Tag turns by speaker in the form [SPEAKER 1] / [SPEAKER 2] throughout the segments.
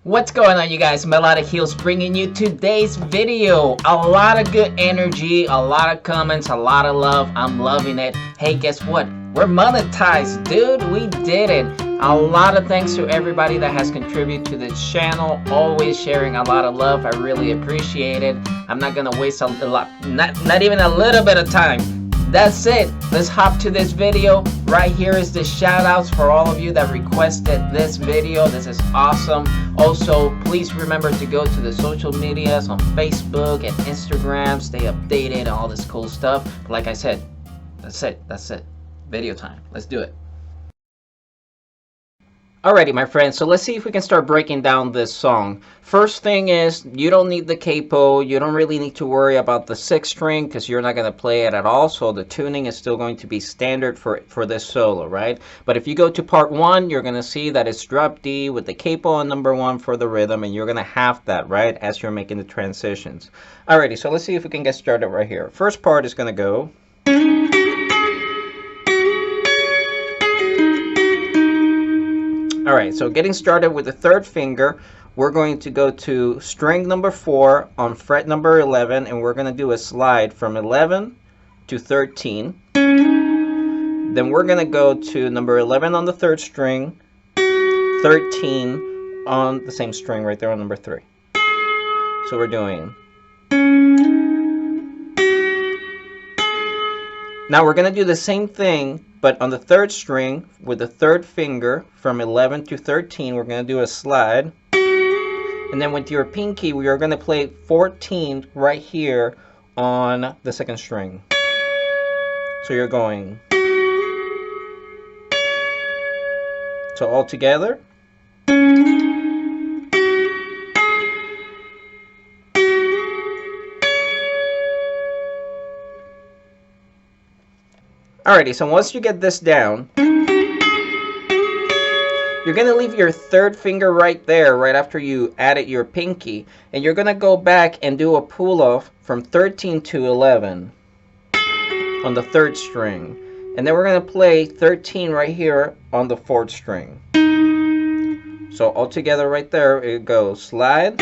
[SPEAKER 1] What's going on, you guys? Melodic Heels bringing you today's video. A lot of good energy, a lot of comments, a lot of love. I'm loving it. Hey, guess what? We're monetized, dude. We did it. A lot of thanks to everybody that has contributed to this channel. Always sharing a lot of love. I really appreciate it. I'm not gonna waste a lot, not even a little bit of time. That's it. Let's hop to this video. Right here is the shout outs for all of you that requested this video. This is awesome. Also, please remember to go to the social medias on Facebook and Instagram. Stay updated, all this cool stuff. Like I said, that's it. Video time. Let's do it. Alrighty, my friends, so let's see if we can start breaking down this song. First thing is, you don't need the capo. You don't really need to worry about the 6th string because you're not going to play it at all. So the tuning is still going to be standard for this solo, right? But if you go to part 1, you're going to see that it's drop D with the capo on number 1 for the rhythm. And you're going to have that, right, as you're making the transitions. Alrighty, so let's see if we can get started right here. First part is going to go... Alright, so getting started with the 3rd finger, we're going to go to string number 4 on fret number 11, and we're going to do a slide from 11 to 13. Then we're going to go to number 11 on the 3rd string, 13 on the same string right there on number 3. So we're doing... Now we're going to do the same thing, but on the 3rd string with the 3rd finger from 11 to 13, we're going to do a slide. And then with your pinky, we are going to play 14 right here on the 2nd string. So you're going. So all together. Alrighty, so once you get this down, you're going to leave your 3rd finger right there, right after you added your pinky, and you're going to go back and do a pull-off from 13 to 11 on the 3rd string. And then we're going to play 13 right here on the 4th string. So all together right there, it goes slide,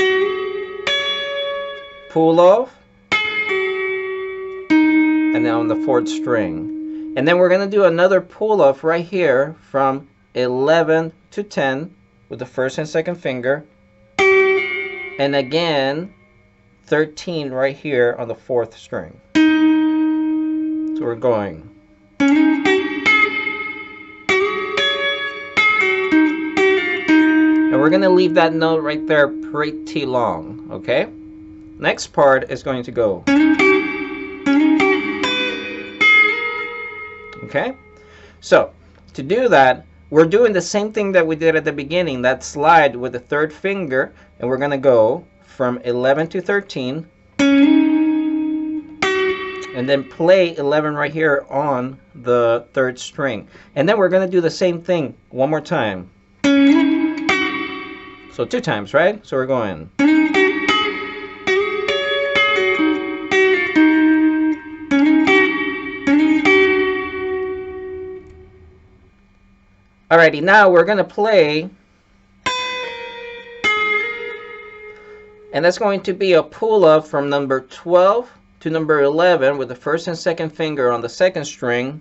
[SPEAKER 1] pull-off, and then on the 4th string. And then we're going to do another pull-off right here from 11 to 10 with the 1st and 2nd finger. And again, 13 right here on the 4th string. So we're going. And we're going to leave that note right there pretty long, okay? Next part is going to go. Okay, so to do that, we're doing the same thing that we did at the beginning, that slide with the 3rd finger, and we're going to go from 11 to 13, and then play 11 right here on the 3rd string. And then we're going to do the same thing one more time. So 2 times, right? So we're going. Alrighty, now we're going to play, and that's going to be a pull-up from number 12 to number 11 with the 1st and 2nd finger on the 2nd string.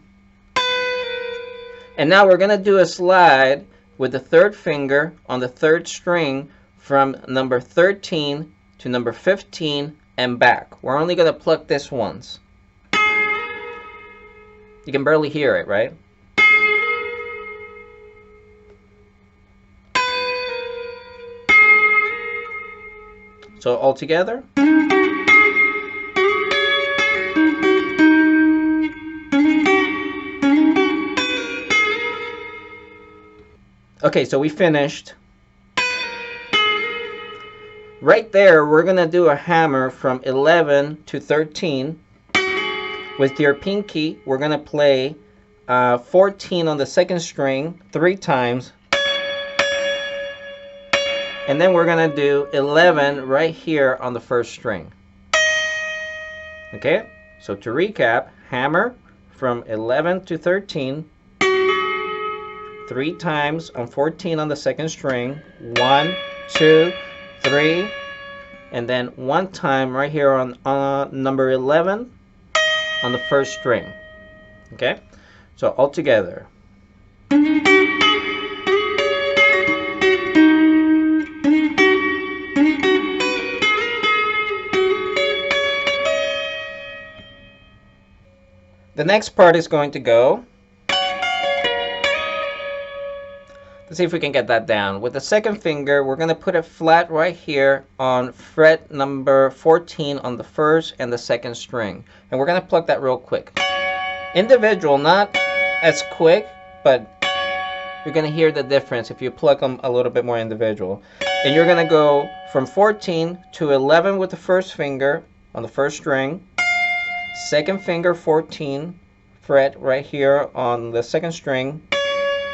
[SPEAKER 1] And now we're going to do a slide with the 3rd finger on the 3rd string from number 13 to number 15 and back. We're only going to pluck this once. You can barely hear it, right? So all together. Okay, so we finished. Right there, we're going to do a hammer from 11 to 13. With your pinky, we're going to play 14 on the 2nd string 3 times. And then we're going to do 11 right here on the 1st string. Okay, so to recap, hammer from 11 to 13, 3 times on 14 on the 2nd string, 1, 2, 3, and then one time right here on number 11 on the first string. Okay, so all together. The next part is going to go. Let's see if we can get that down. With the second finger, we're going to put it flat right here on fret number 14 on the first and the second string. And we're going to pluck that real quick. Individual, not as quick, but you're going to hear the difference if you pluck them a little bit more individual. And you're going to go from 14 to 11 with the first finger on the first string. Second finger 14 fret right here on the second string.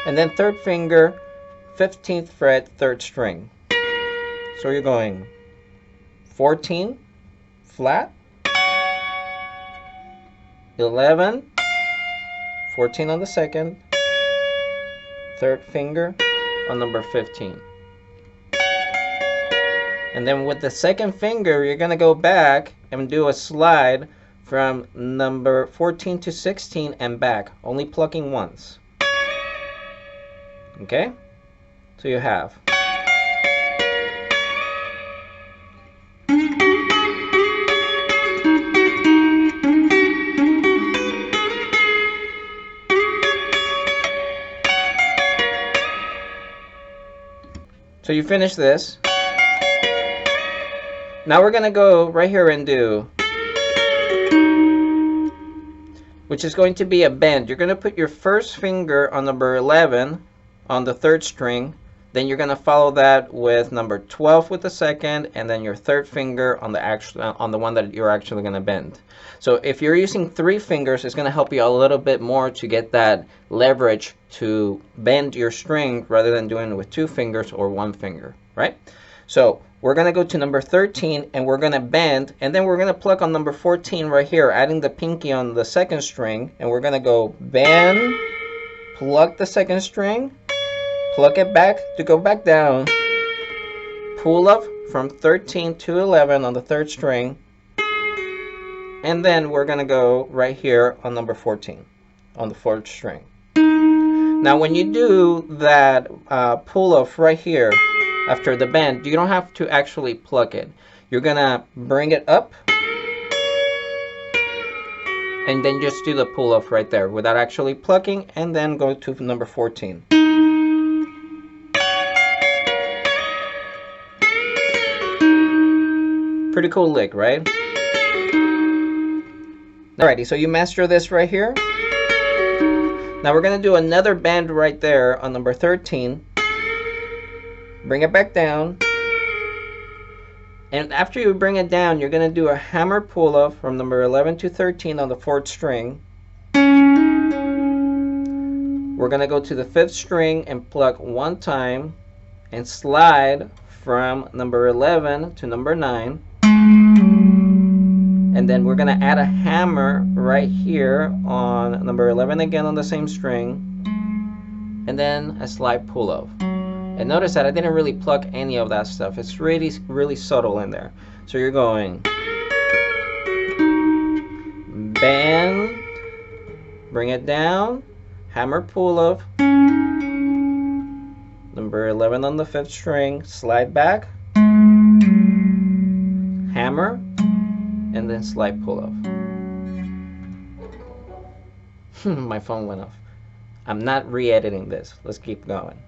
[SPEAKER 1] And then third finger, 15th fret, third string. So you're going 14, flat, 11, 14 on the second, third finger on number 15. And then with the second finger, you're going to go back and do a slide from number 14 to 16 and back, only plucking once. Okay, so you have. So you finish this. Now we're going to go right here and do, which is going to be a bend. You're going to put your first finger on number 11 on the third string, then you're going to follow that with number 12 with the second, and then your third finger on the one that you're actually going to bend. So if you're using 3 fingers, it's going to help you a little bit more to get that leverage to bend your string rather than doing it with 2 fingers or 1 finger, right? So we're going to go to number 13 and we're going to bend, and then we're going to pluck on number 14 right here, adding the pinky on the second string, and we're going to go bend, pluck the second string, pluck it back to go back down, pull up from 13 to 11 on the third string, and then we're going to go right here on number 14 on the fourth string. Now when you do that pull off right here after the bend, you don't have to actually pluck it. You're going to bring it up and then just do the pull off right there without actually plucking, and then go to number 14. Pretty cool lick, right? Alrighty, so you master this right here. Now we're going to do another bend right there on number 13. Bring it back down. And after you bring it down, you're going to do a hammer pull-off from number 11 to 13 on the fourth string. We're going to go to the fifth string and pluck one time and slide from number 11 to number 9. And then we're going to add a hammer right here on number 11 again on the same string. And then a slide pull-off. And notice that I didn't really pluck any of that stuff. It's really subtle in there. So you're going bend, bring it down, hammer pull-off, number 11 on the fifth string, slide back, hammer, and then slide pull-off. My phone went off. I'm not re-editing this. Let's keep going.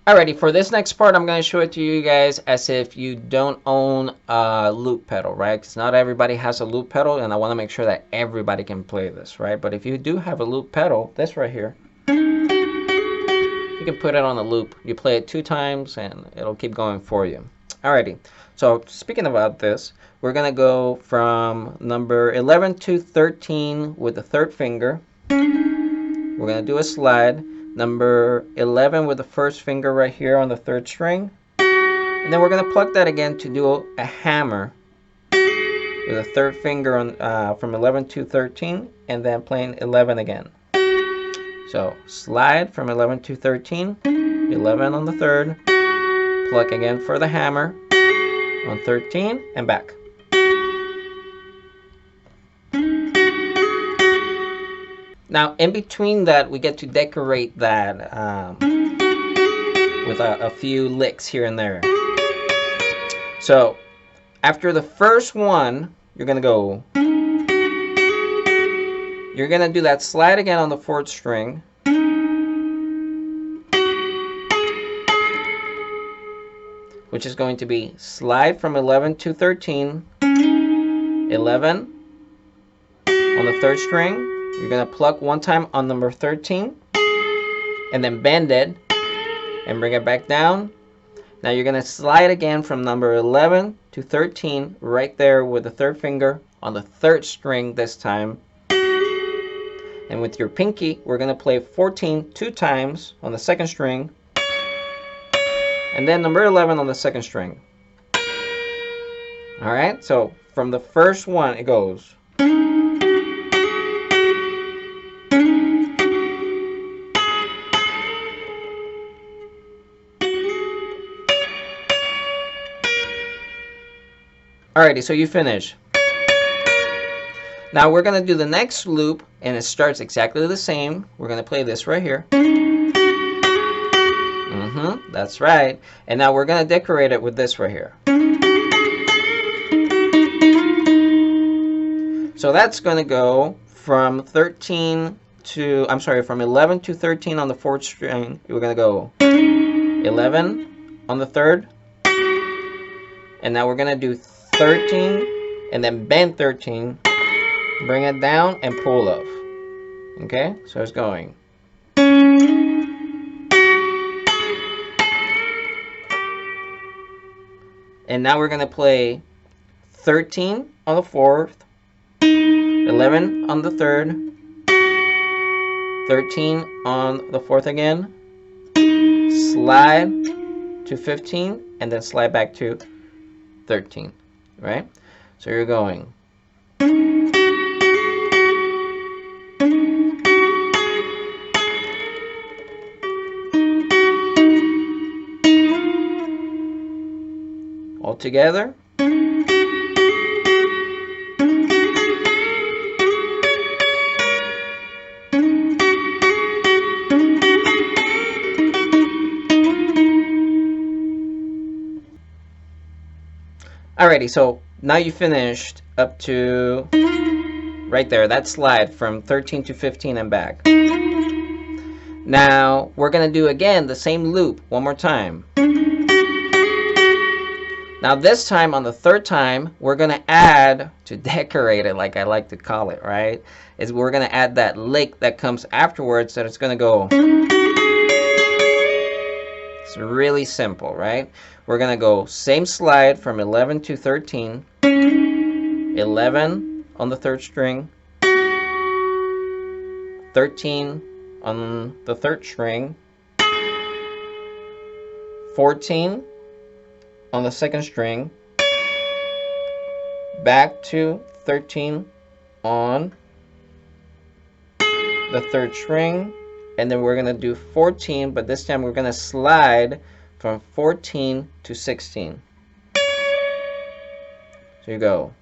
[SPEAKER 1] Alrighty, for this next part, I'm going to show it to you guys as if you don't own a loop pedal, right? Because not everybody has a loop pedal, and I want to make sure that everybody can play this, right? But if you do have a loop pedal, this right here, you can put it on a loop. You play it 2 times, and it'll keep going for you. Alrighty, so speaking about this, we're going to go from number 11 to 13 with the third finger. We're going to do a slide. Number 11 with the first finger right here on the third string. And then we're going to pluck that again to do a hammer
[SPEAKER 2] with a third finger on from 11 to 13, and then playing 11 again. So slide from 11 to 13, 11 on the third, pluck again for the hammer on 13, and back. Now in between that, we get to decorate that with a few licks here and there. So after the first one, you're going to do that slide again on the 4th string. Which is going to be slide from 11 to 13, 11 on the 3rd string. You're going to pluck one time on number 13, and then bend it and bring it back down. Now you're going to slide again from number 11 to 13, right there with the 3rd finger on the 3rd string this time. And with your pinky, we're going to play 14 2 times on the 2nd string, and then number 11 on the 2nd string. Alright, so from the first one, it goes. Alrighty, so you finish. Now we're going to do the next loop, and it starts exactly the same. We're going to play this right here. That's right. And now we're going to decorate it with this right here. So that's going to go from 13 to, from 11 to 13 on the 4th string. We're going to go 11 on the 3rd. And now we're going to do 13 and then bend 13, bring it down and pull off. Okay, so it's going. And now we're going to play 13 on the 4th, 11 on the 3rd, 13 on the 4th again, slide to 15, and then slide back to 13, right? So you're going. All together. Alrighty, so now you finished up to right there, that slide from 13 to 15 and back. Now we're going to do again the same loop one more time. Now this time, on the 3rd time, we're going to add, to decorate it like I like to call it, right, is we're going to add that lick that comes afterwards, that it's going to go. It's really simple, right? We're going to go same slide from 11 to 13, 11 on the 3rd string, 13 on the 3rd string, 14 on the 2nd string, back to 13 on the 3rd string, and then we're going to do 14, but this time we're going to slide from 14 to 16. So you go.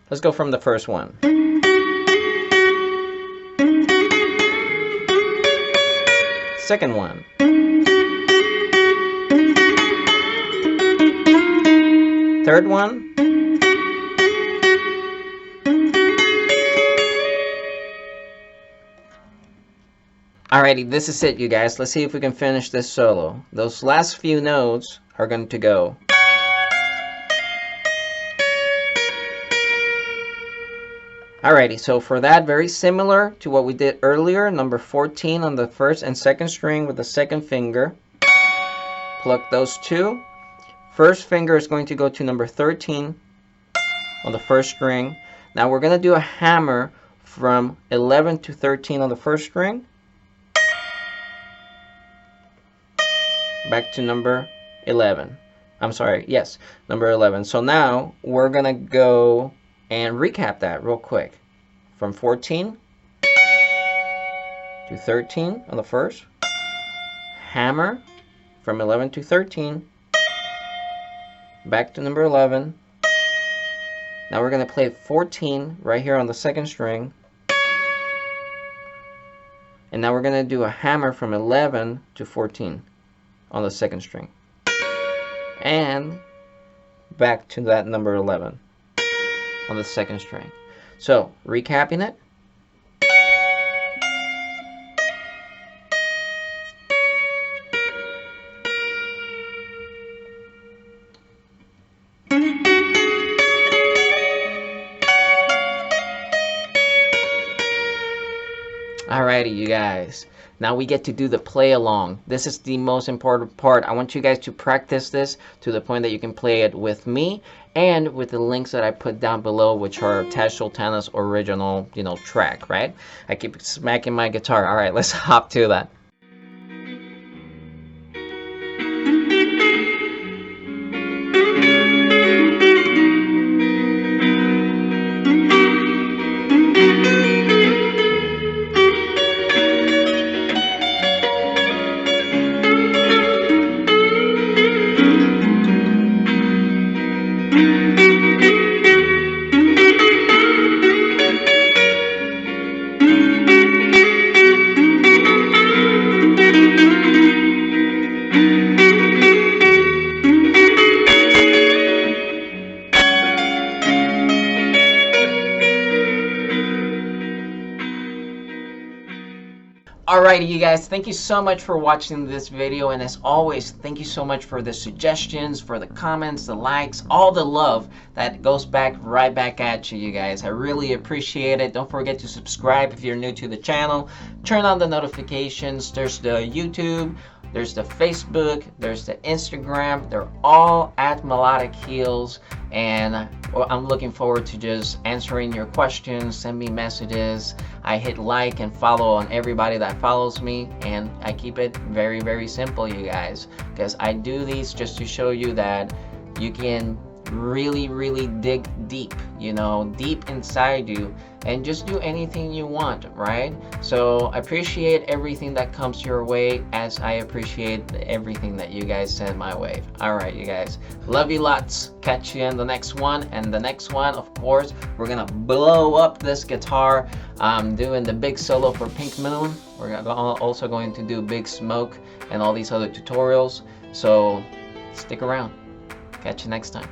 [SPEAKER 2] Let's go from the first one. Second one. Third one. Alrighty, this is it, you guys. Let's see if we can finish this solo. Those last few notes are going to go. Alrighty, so for that, very similar to what we did earlier, number 14 on the 1st and 2nd string with the 2nd finger. Pluck those two. First finger is going to go to number 13 on the 1st string. Now we're going to do a hammer from 11 to 13 on the 1st string. back to number 11. I'm sorry, yes, number 11. So now we're gonna go and recap that real quick. From 14 to 13 on the first, hammer from 11 to 13, back to number 11. Now we're gonna play 14 right here on the second string. And now we're gonna do a hammer from 11 to 14 on the second string. And back to that number 11 on the second string. So, recapping it. Alrighty, you guys. Now we get to do the play along. This is the most important part. I want you guys to practice this to the point that you can play it with me and with the links that I put down below, which are Tash Sultana's original, track, right? I keep smacking my guitar. All right, let's hop to that. Alrighty, you guys, thank you so much for watching this video, and as always, thank you so much for the suggestions, for the comments, the likes, all the love that goes right back at you guys. I really appreciate it. Don't forget to subscribe if you're new to the channel. Turn on the notifications. There's the YouTube, there's the Facebook, there's the Instagram. They're all at Melodic Heals, and I'm looking forward to just answering your questions. Send me messages. I hit like and follow on everybody that follows me, and I keep it very, very simple, you guys, because I do these just to show you that you can really, really dig deep, deep inside you, and just do anything you want, right? So I appreciate everything that comes your way, as I appreciate everything that you guys send my way. All right, you guys, love you lots. Catch you in the next one, and the next one, of course, we're gonna blow up this guitar. I'm doing the big solo for Pink Moon. We're also going to do Big Smoke and all these other tutorials, so stick around. Catch you next time.